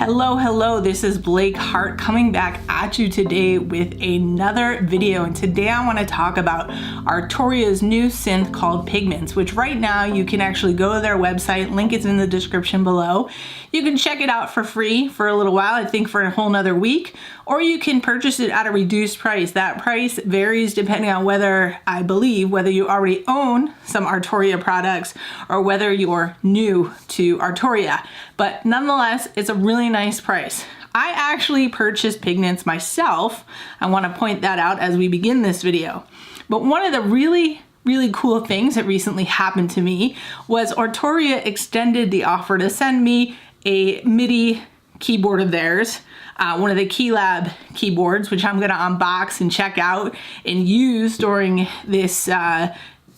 Hello, this is Blake Hart coming back at you today with another video, and today I want to talk about Arturia's new synth called Pigments, which right now you can actually go to their website, link is in the description below. You can check it out for free for a little while, I think for a whole nother week, or you can purchase it at a reduced price. That price varies depending on whether you already own some Arturia products or whether you're new to Arturia. But nonetheless, it's a really nice price. I actually purchased Pigments myself. I want to point that out as we begin this video. But one of the really cool things that recently happened to me was Arturia extended the offer to send me a MIDI keyboard of theirs, one of the Keylab keyboards, which I'm going to unbox and check out and use during this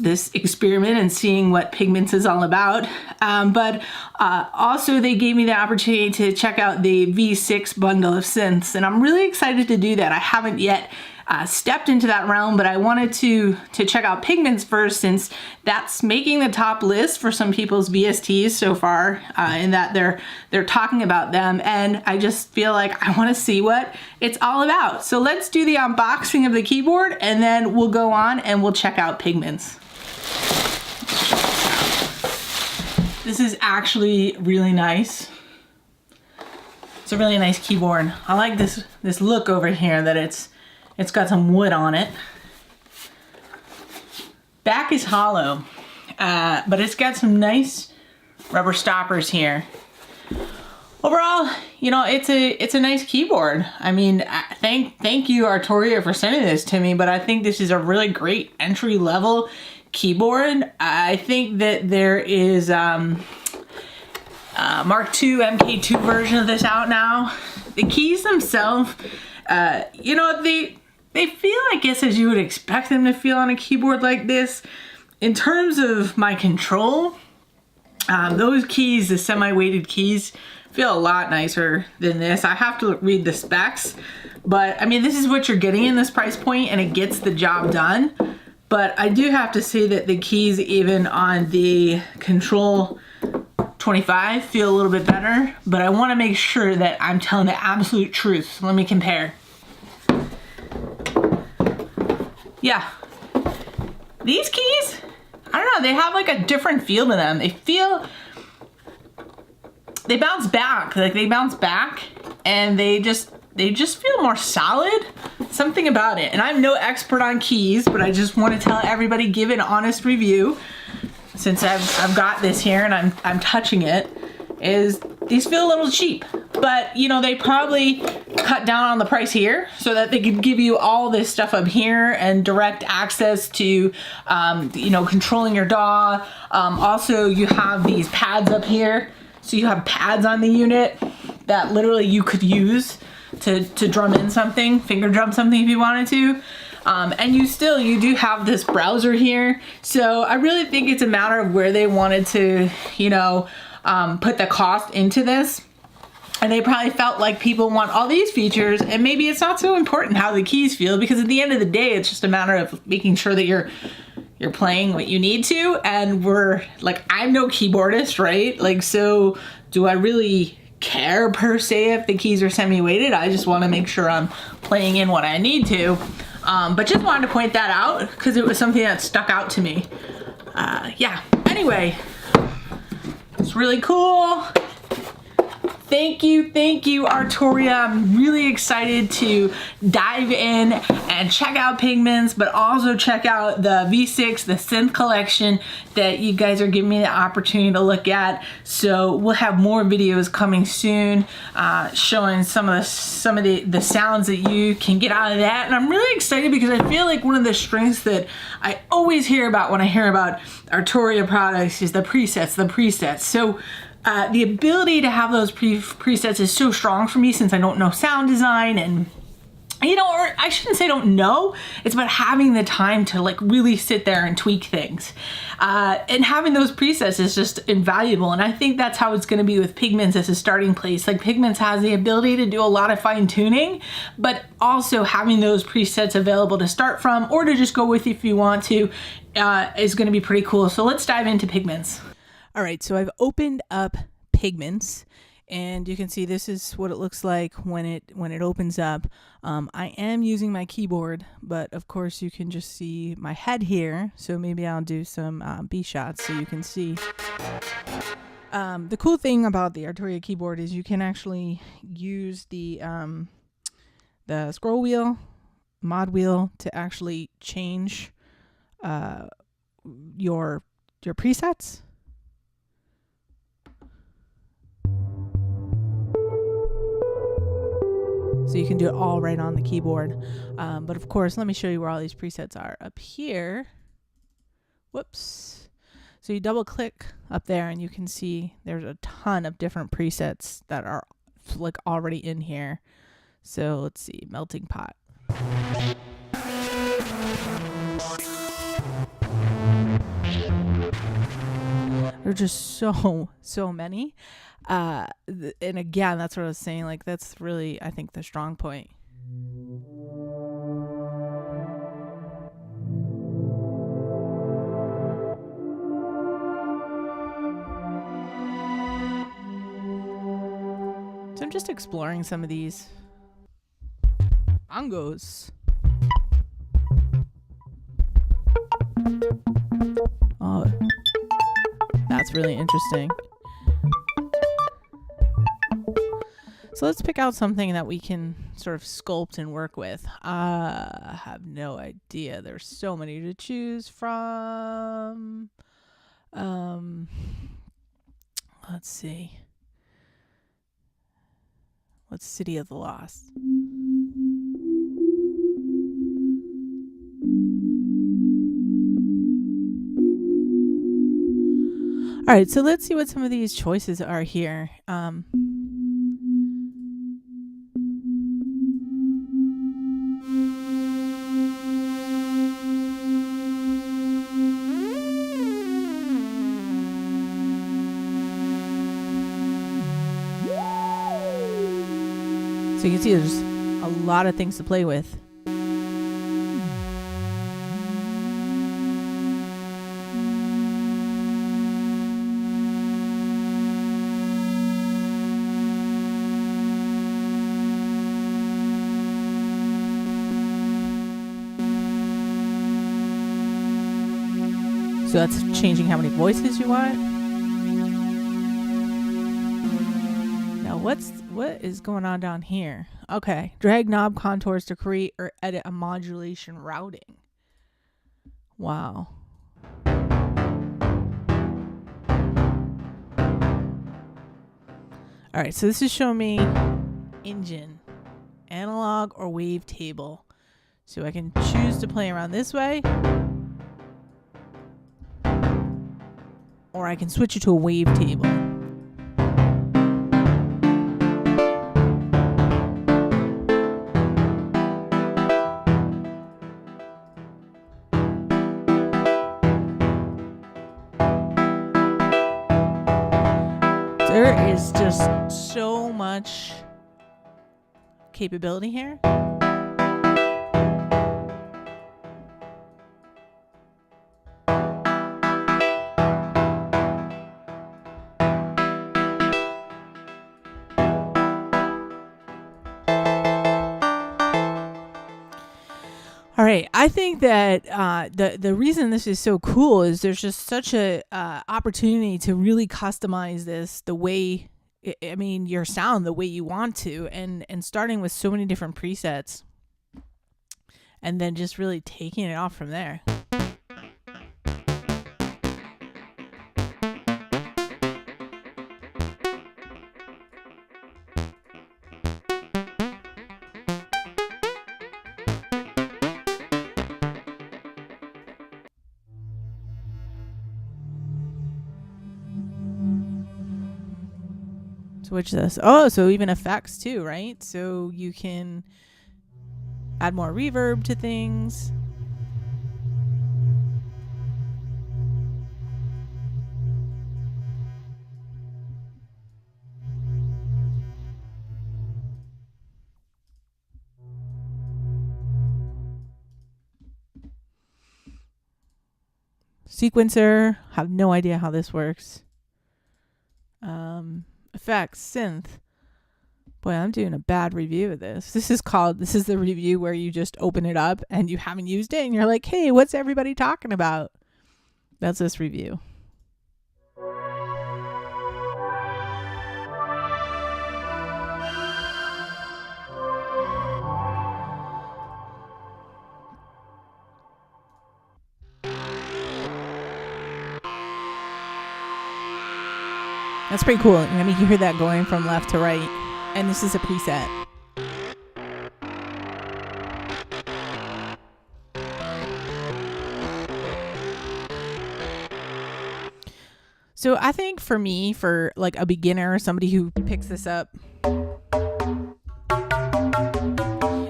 this experiment and seeing what Pigments is all about. But also they gave me the opportunity to check out the V6 bundle of synths, and I'm really excited to do that. I haven't yet stepped into that realm, but I wanted to check out Pigments first, since that's making the top list for some people's VSTs so far, in that they're talking about them, and I just feel like I want to see what it's all about. So let's do the unboxing of the keyboard, and then we'll go on and we'll check out Pigments. This is actually really nice. It's a really nice keyboard. I like this look over here, that it's got some wood on it. Back is hollow, but it's got some nice rubber stoppers here. Overall, you know, it's a nice keyboard. I mean, thank you Arturia for sending this to me, but I think this is a really great entry level keyboard. I think that there is Mark II MK2 version of this out now. The keys themselves, you know, they feel, I guess, as you would expect them to feel on a keyboard like this. In terms of my control, those keys, the semi-weighted keys, feel a lot nicer than this. I have to read the specs, but I mean, this is what you're getting in this price point, and it gets the job done. But I do have to say that the keys, even on the Control 25, feel a little bit better, but I want to make sure that I'm telling the absolute truth. So let me compare. Yeah, these keys, I don't know, they have like a different feel to them. They bounce back, and they just feel more solid. Something about it. And I'm no expert on keys, but I just want to tell everybody, give an honest review, since I've got this here and I'm touching it, is these feel a little cheap. But you know, they probably cut down on the price here so that they could give you all this stuff up here and direct access to you know, controlling your DAW. Also, you have these pads up here, so you have pads on the unit that literally you could use to drum in something, finger drum something if you wanted to. And you do have this browser here. So I really think it's a matter of where they wanted to, you know, put the cost into this. And they probably felt like people want all these features, and maybe it's not so important how the keys feel, because at the end of the day, it's just a matter of making sure that you're playing what you need to. And I'm no keyboardist, right? Like, so do I really care per se if the keys are semi-weighted? I just want to make sure I'm playing in what I need to. But just wanted to point that out because it was something that stuck out to me. Yeah, anyway, it's really cool. Thank you, Arturia. I'm really excited to dive in and check out Pigments, but also check out the V6, the synth collection that you guys are giving me the opportunity to look at. So we'll have more videos coming soon, showing some of the sounds that you can get out of that. And I'm really excited because I feel like one of the strengths that I always hear about when I hear about Arturia products is the presets. So the ability to have those presets is so strong for me, since I don't know sound design, and you know, or I shouldn't say don't know, it's about having the time to like really sit there and tweak things. And having those presets is just invaluable, and I think that's how it's going to be with Pigments as a starting place. Like, Pigments has the ability to do a lot of fine tuning, but also having those presets available to start from, or to just go with if you want to, is going to be pretty cool. So let's dive into Pigments. All right, so I've opened up Pigments, and you can see this is what it looks like when it opens up. I am using my keyboard, but of course you can just see my head here, so maybe I'll do some B shots so you can see. The cool thing about the Arturia keyboard is you can actually use the scroll wheel, mod wheel, to actually change your presets. So you can do it all right on the keyboard. But of course, let me show you where all these presets are. Up here, whoops. So you double click up there and you can see there's a ton of different presets that are like already in here. So let's see, melting pot. There's just so many. And again, that's what I was saying. Like, that's really, I think, the strong point. So I'm just exploring some of these bongos. Oh, that's really interesting. So let's pick out something that we can sort of sculpt and work with. I have no idea. There's so many to choose from. Let's see. What's City of the Lost? All right, so let's see what some of these choices are here. So you can see there's a lot of things to play with. So that's changing how many voices you want. Now what is going on down here? Okay, drag knob contours to create or edit a modulation routing. Wow. All right, so this is showing me engine, analog or wave table. So I can choose to play around this way, or I can switch it to a wave table. There is just so much capability here. All right, I think that the reason this is so cool is there's just such a opportunity to really customize this the way, I mean, your sound the way you want to, and starting with so many different presets, and then just really taking it off from there. Switch this. Oh, so even effects too, right? So you can add more reverb to things. Sequencer, have no idea how this works. Effects Synth. Boy, I'm doing a bad review of this. This is the review where you just open it up and you haven't used it and you're like, hey, what's everybody talking about? That's this review. That's pretty cool. I mean, you hear that going from left to right. And this is a preset. So I think for me, for like a beginner, somebody who picks this up,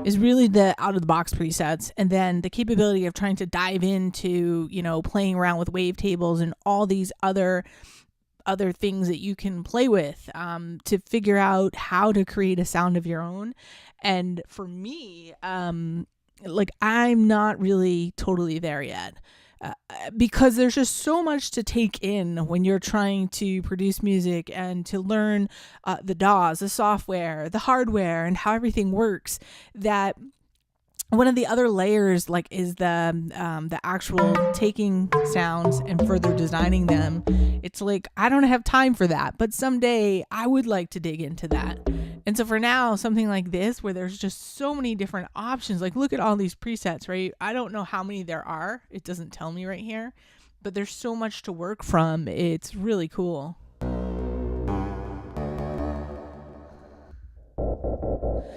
is really the out of the box presets, and then the capability of trying to dive into, playing around with wavetables and all these other things that you can play with to figure out how to create a sound of your own. And for me, I'm not really totally there yet. Because there's just so much to take in when you're trying to produce music and to learn the DAWs, the software, the hardware, and how everything works, that one of the other layers is the actual taking sounds and further designing them. It's like, I don't have time for that, but someday I would like to dig into that. And so for now, something like this, where there's just so many different options, like look at all these presets, right? I don't know how many there are. It doesn't tell me right here, but there's so much to work from. It's really cool.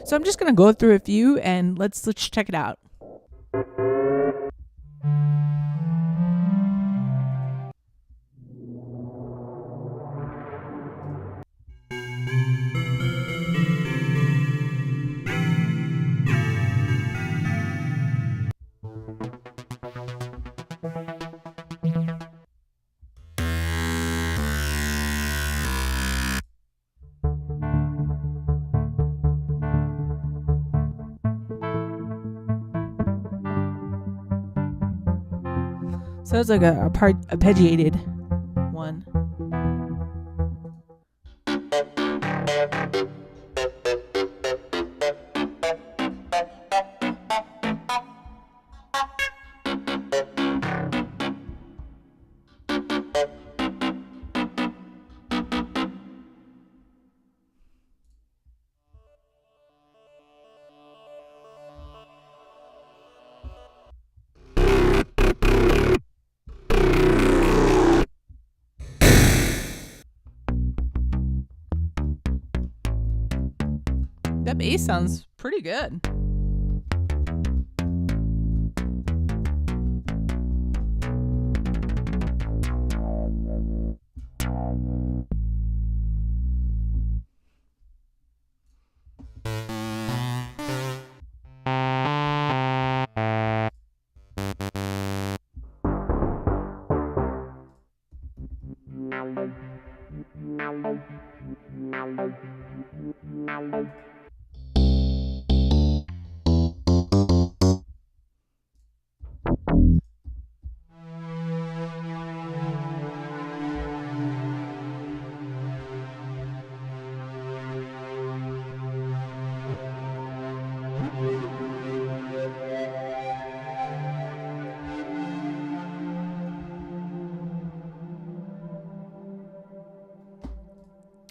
So I'm just going to go through a few and let's check it out. So it's like a arpeggiated one. That bass sounds pretty good.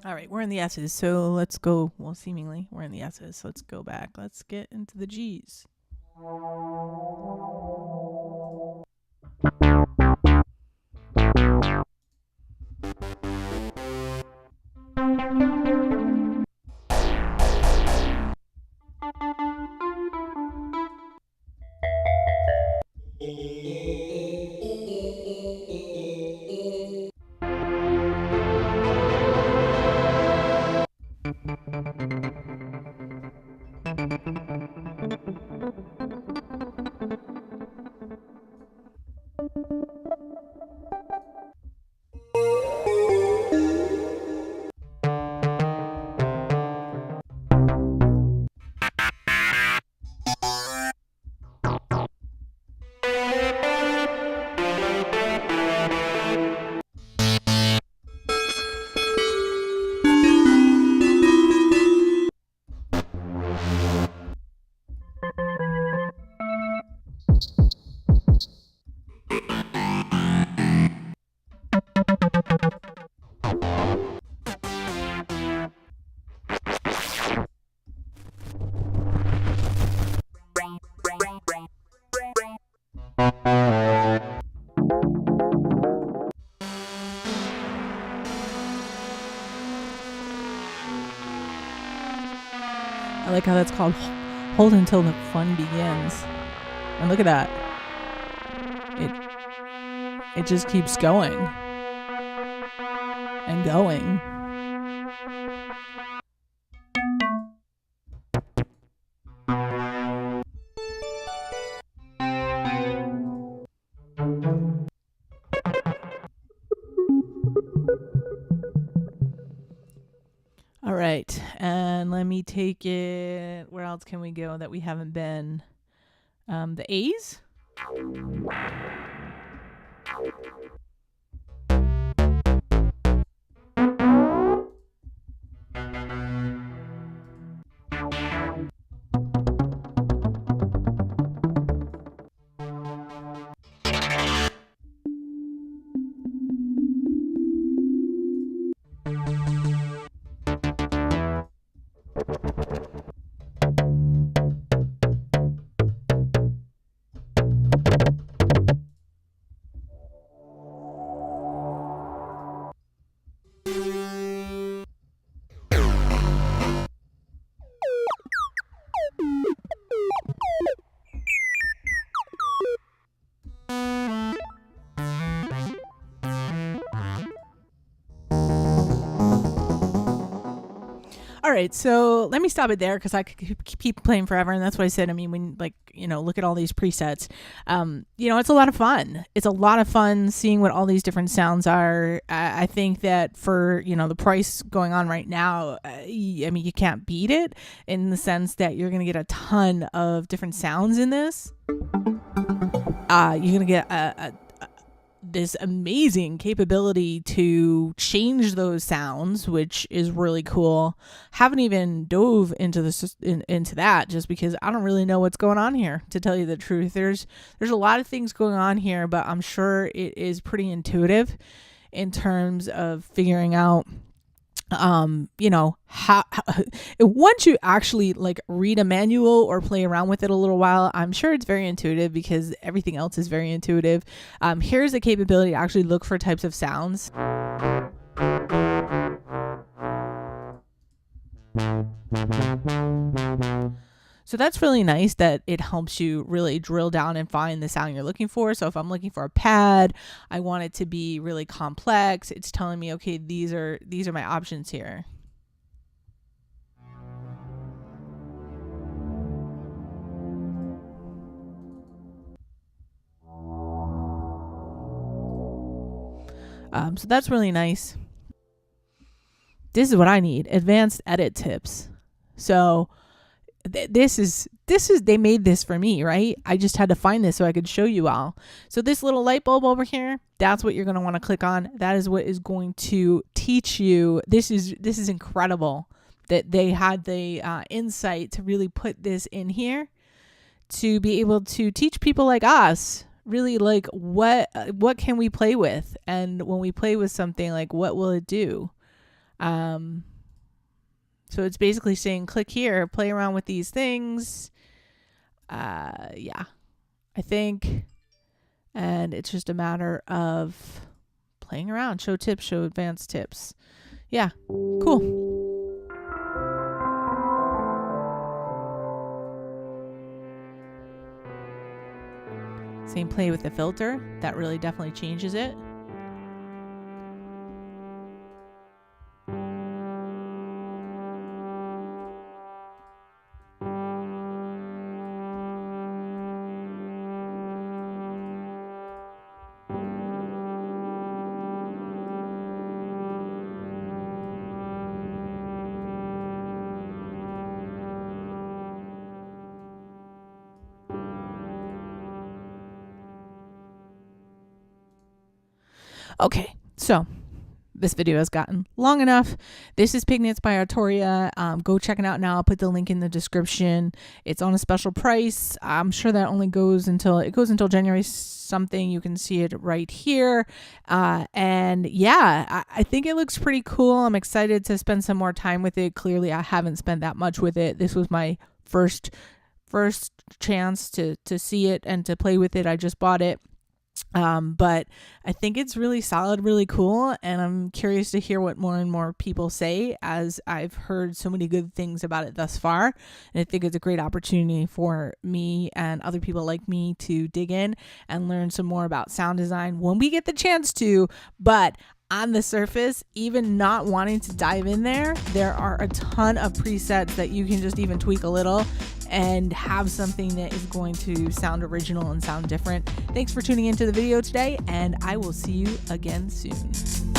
All right, we're in the S's, so let's go. Well, seemingly, we're in the S's, so let's go back. Let's get into the G's. I like how that's called Hold Until the Fun Begins. And look at that. It just keeps going and going. All right, and let me take it. Where else can we go that we haven't been? The A's? All right, so let me stop it there because I could keep playing forever, and that's what I said. I mean, when look at all these presets. It's a lot of fun. It's a lot of fun seeing what all these different sounds are. I think that for the price going on right now, you can't beat it in the sense that you're gonna get a ton of different sounds in this. You're gonna get this amazing capability to change those sounds, which is really cool. Haven't even dove into into that just because I don't really know what's going on here, to tell you the truth. There's a lot of things going on here, but I'm sure it is pretty intuitive in terms of figuring out how once you actually read a manual or play around with it a little while, I'm sure it's very intuitive because everything else is very intuitive. Here's the capability to actually look for types of sounds. So that's really nice that it helps you really drill down and find the sound you're looking for. So if I'm looking for a pad, I want it to be really complex. It's telling me, okay, these are my options here. So that's really nice. This is what I need: advanced edit tips. So this is they made this for me, right? I just had to find this so I could show you all. So this little light bulb over here, that's what you're going to want to click on. That is what is going to teach you. This is incredible that they had the insight to really put this in here to be able to teach people like us really what can we play with, and when we play with something, what will it do. So it's basically saying, click here, play around with these things. I think. And it's just a matter of playing around. Show tips, show advanced tips. Yeah, cool. Same play with the filter. That really definitely changes it. Okay, so this video has gotten long enough. This is Pigments by Arturia. Go check it out now. I'll put the link in the description. It's on a special price. I'm sure that only goes until January something. You can see it right here. And yeah, I think it looks pretty cool. I'm excited to spend some more time with it. Clearly, I haven't spent that much with it. This was my first chance to see it and to play with it. I just bought it. But I think it's really solid, really cool, and I'm curious to hear what more and more people say, as I've heard so many good things about it thus far. And I think it's a great opportunity for me and other people like me to dig in and learn some more about sound design when we get the chance to. But on the surface, even not wanting to dive in there are a ton of presets that you can just even tweak a little and have something that is going to sound original and sound different. Thanks for tuning into the video today, and I will see you again soon.